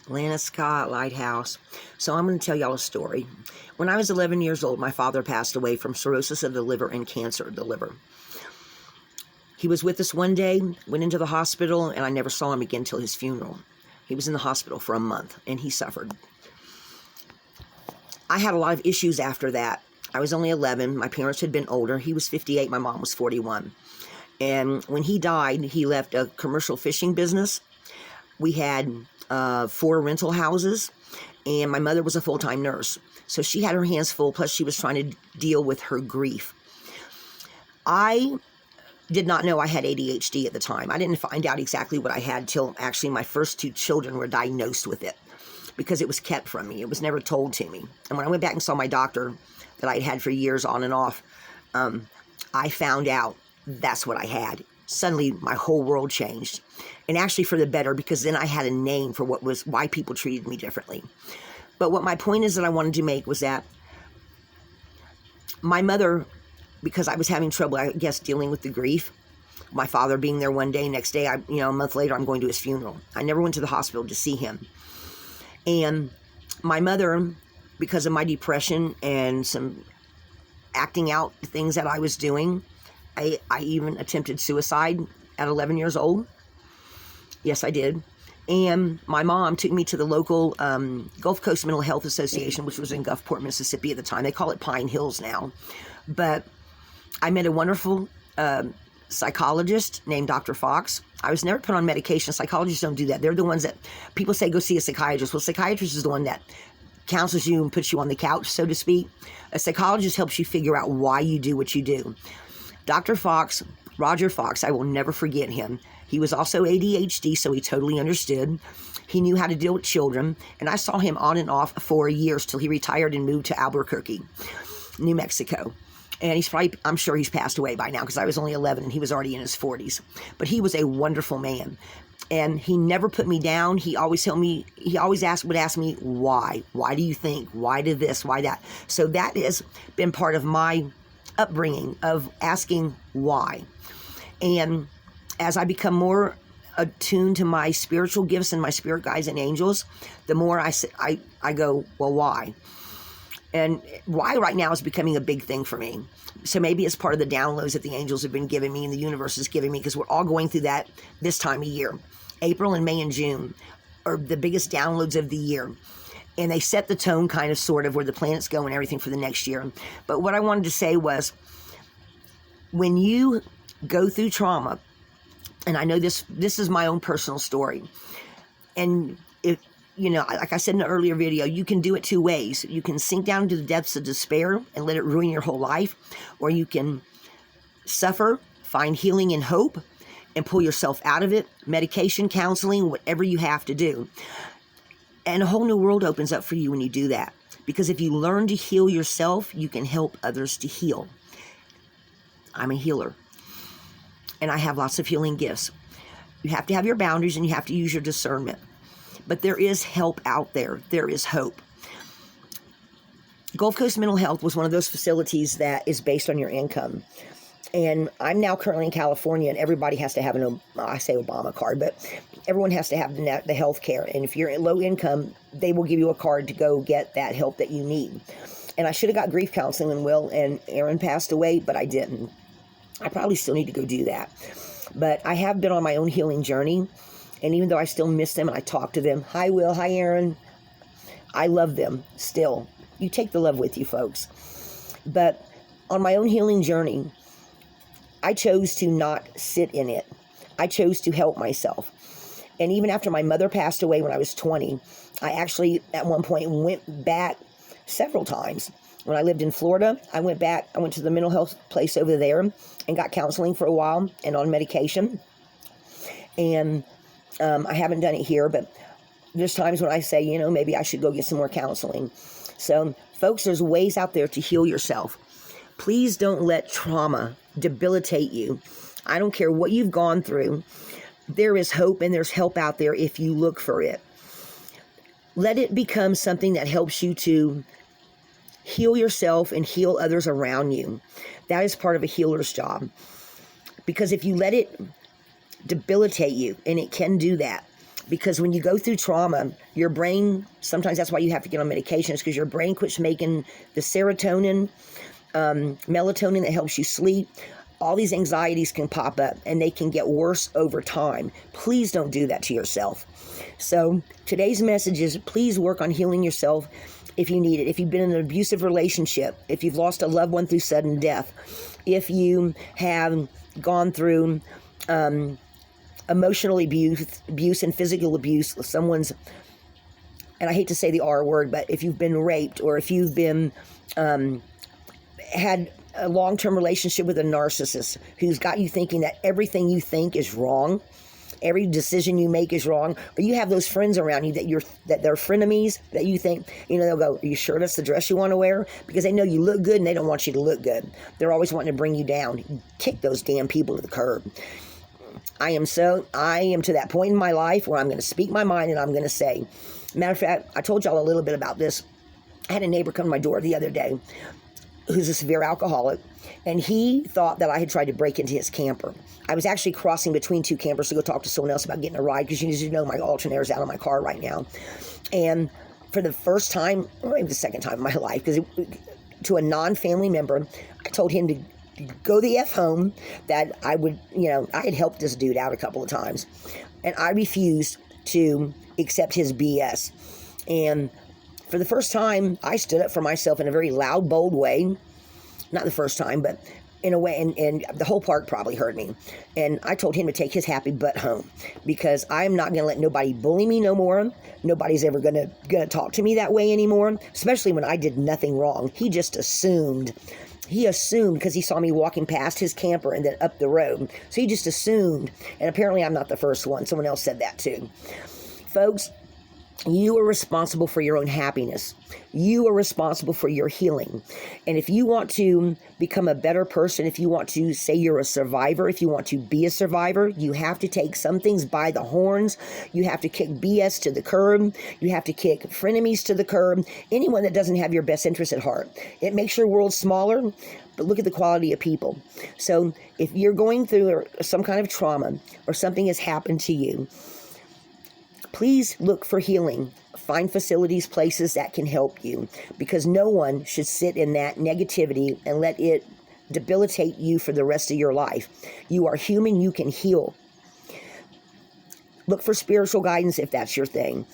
Lana Scott Lighthouse. So I'm going to tell y'all a story. When I was 11 years old, my father passed away from cirrhosis of the liver and cancer of the liver. He was with us one day, went into the hospital, and I never saw him again till his funeral. He was in the hospital for a month, and he suffered. I had a lot of issues after that. I was only 11. My parents had been older. He was 58. My mom was 41. And when he died, he left a commercial fishing business. We had 4 rental houses, and my mother was a full-time nurse. So she had her hands full, plus she was trying to deal with her grief. I did not know I had ADHD at the time. I didn't find out exactly what I had till actually my first 2 children were diagnosed with it, because it was kept from me. It was never told to me. And when I went back and saw my doctor that I'd had for years on and off, I found out that's what I had. Suddenly my whole world changed, and actually for the better, because then I had a name for why people treated me differently. But what my point is that I wanted to make was that my mother, because I was having trouble, I guess, dealing with the grief, my father being there one day, next day, a month later, I'm going to his funeral. I never went to the hospital to see him. And my mother, because of my depression and some acting out things that I was doing, I even attempted suicide at 11 years old. Yes, I did. And my mom took me to the local Gulf Coast Mental Health Association, which was in Gulfport, Mississippi at the time. They call it Pine Hills now. But I met a wonderful psychologist named Dr. Fox. I was never put on medication. Psychologists don't do that. They're the ones that people say go see a psychiatrist. Well, a psychiatrist is the one that counsels you and puts you on the couch, so to speak. A psychologist helps you figure out why you do what you do. Dr. Fox, Roger Fox, I will never forget him. He was also ADHD, so he totally understood. He knew how to deal with children, and I saw him on and off for years till he retired and moved to Albuquerque, New Mexico. And I'm sure he's passed away by now, because I was only 11 and he was already in his 40s. But he was a wonderful man, and he never put me down. He always would ask me, why? Why do you think? Why did this? Why that? So that has been part of my upbringing, of asking why. And as I become more attuned to my spiritual gifts and my spirit guides and angels, the more I go, well, why? And why right now is becoming a big thing for me. So maybe it's part of the downloads that the angels have been giving me and the universe is giving me, because we're all going through that this time of year. April and May and June are the biggest downloads of the year. And they set the tone, kind of, sort of, where the planets go and everything for the next year. But what I wanted to say was, when you go through trauma, and I know this is my own personal story, and like I said in the earlier video, you can do it 2 ways. You can sink down into the depths of despair and let it ruin your whole life, or you can suffer, find healing and hope, and pull yourself out of it. Medication, counseling, whatever you have to do. And a whole new world opens up for you when you do that. Because if you learn to heal yourself, you can help others to heal. I'm a healer, and I have lots of healing gifts. You have to have your boundaries, and you have to use your discernment. But there is help out there. There is hope. Gulf Coast Mental Health was one of those facilities that is based on your income. And I'm now currently in California, and everybody has to have I say Obama card, but everyone has to have the health care. And if you're low income, they will give you a card to go get that help that you need. And I should have got grief counseling when Will and Aaron passed away, but I didn't. I probably still need to go do that. But I have been on my own healing journey. And even though I still miss them and I talk to them, hi Will, hi Aaron, I love them still. You take the love with you, folks. But on my own healing journey, I chose to not sit in it. I chose to help myself. And even after my mother passed away when I was 20, I actually at one point went back several times. When I lived in Florida, I went to the mental health place over there and got counseling for a while and on medication. And I haven't done it here, but there's times when I say, maybe I should go get some more counseling. So, folks, there's ways out there to heal yourself. Please don't let trauma debilitate you. I don't care what you've gone through. There is hope and there's help out there if you look for it. Let it become something that helps you to heal yourself and heal others around you. That is part of a healer's job. Because if you let it debilitate you, and it can do that, Because when you go through trauma, your brain, sometimes that's why you have to get on medications, because your brain quits making the serotonin, melatonin that helps you sleep. All these anxieties can pop up and they can get worse over time. Please don't do that to yourself. So today's message is, please work on healing yourself if you need it. If you've been in an abusive relationship, if you've lost a loved one through sudden death, if you have gone through emotional abuse and physical abuse, someone's, and I hate to say the R word, but if you've been raped, or if you've been had a long-term relationship with a narcissist who's got you thinking that everything you think is wrong, every decision you make is wrong, or you have those friends around you that they're frenemies, that you think, they'll go, are you sure that's the dress you want to wear? Because they know you look good and they don't want you to look good. They're always wanting to bring you down. Kick those damn people to the curb. I am to that point in my life where I'm going to speak my mind, and I'm going to say, matter of fact, I told y'all a little bit about this. I had a neighbor come to my door the other day who's a severe alcoholic, and he thought that I had tried to break into his camper. I was actually crossing between two campers to go talk to someone else about getting a ride, because you need to know my alternator's out of my car right now. And for the first time, or maybe the second time in my life, because to a non-family member, I told him to go the F home, that I would, I had helped this dude out a couple of times, and I refused to accept his BS. And for the first time, I stood up for myself in a very loud, bold way. Not the first time, but in a way, and the whole park probably heard me. And I told him to take his happy butt home, because I'm not going to let nobody bully me no more. Nobody's ever going to talk to me that way anymore, especially when I did nothing wrong. He just assumed. He assumed, because he saw me walking past his camper and then up the road. So he just assumed. And apparently I'm not the first one. Someone else said that too. Folks, you are responsible for your own happiness. You are responsible for your healing. And if you want to become a better person, if you want to say you're a survivor, if you want to be a survivor, you have to take some things by the horns. You have to kick BS to the curb. You have to kick frenemies to the curb. Anyone that doesn't have your best interest at heart. It makes your world smaller, but look at the quality of people. So if you're going through some kind of trauma, or something has happened to you, please look for healing. Find facilities, places that can help you, because no one should sit in that negativity and let it debilitate you for the rest of your life. You are human. You can heal. Look for spiritual guidance if that's your thing.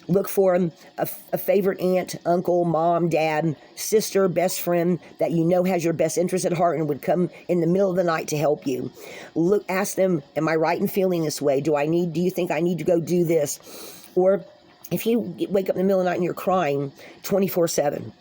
Look for a favorite aunt, uncle, mom, dad, sister, best friend that you know has your best interest at heart and would come in the middle of the night to help you. Ask them, am I right in feeling this way? Do you think I need to go do this? Or if you wake up in the middle of the night and you're crying 24/7.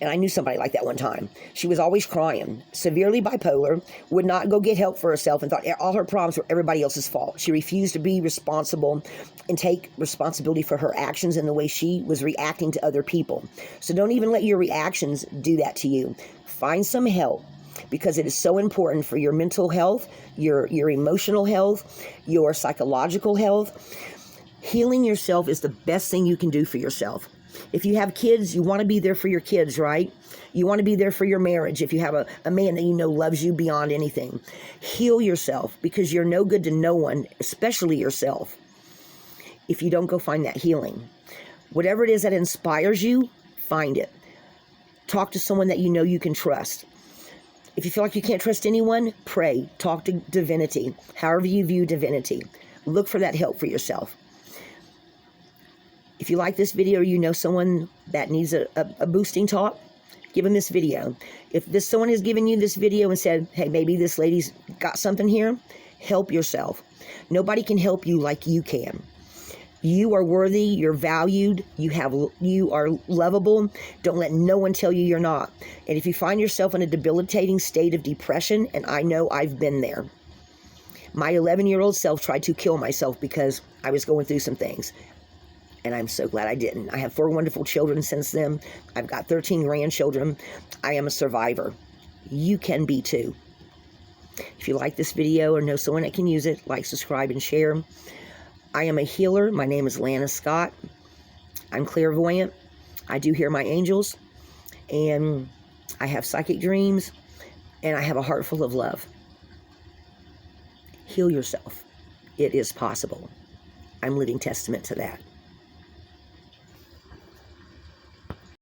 And I knew somebody like that one time. She was always crying, severely bipolar, would not go get help for herself, and thought all her problems were everybody else's fault. She refused to be responsible and take responsibility for her actions and the way she was reacting to other people. So don't even let your reactions do that to you. Find some help, because it is so important for your mental health, your emotional health, your psychological health. Healing yourself is the best thing you can do for yourself. If you have kids, you want to be there for your kids, right? You want to be there for your marriage. If you have a man that you know loves you beyond anything, heal yourself, because you're no good to no one, especially yourself, if you don't go find that healing. Whatever it is that inspires you, find it. Talk to someone that you know you can trust. If you feel like you can't trust anyone, pray. Talk to divinity, however you view divinity. Look for that help for yourself. If you like this video, or you know someone that needs a boosting talk, give them this video. If someone has given you this video and said, hey, maybe this lady's got something here, help yourself. Nobody can help you like you can. You are worthy, you're valued, you are lovable. Don't let no one tell you you're not. And if you find yourself in a debilitating state of depression, and I know I've been there. My 11-year-old self tried to kill myself because I was going through some things. And I'm so glad I didn't. I have 4 wonderful children since then. I've got 13 grandchildren. I am a survivor. You can be too. If you like this video or know someone that can use it, like, subscribe, and share. I am a healer. My name is Lana Scott. I'm clairvoyant. I do hear my angels. And I have psychic dreams. And I have a heart full of love. Heal yourself. It is possible. I'm living testament to that.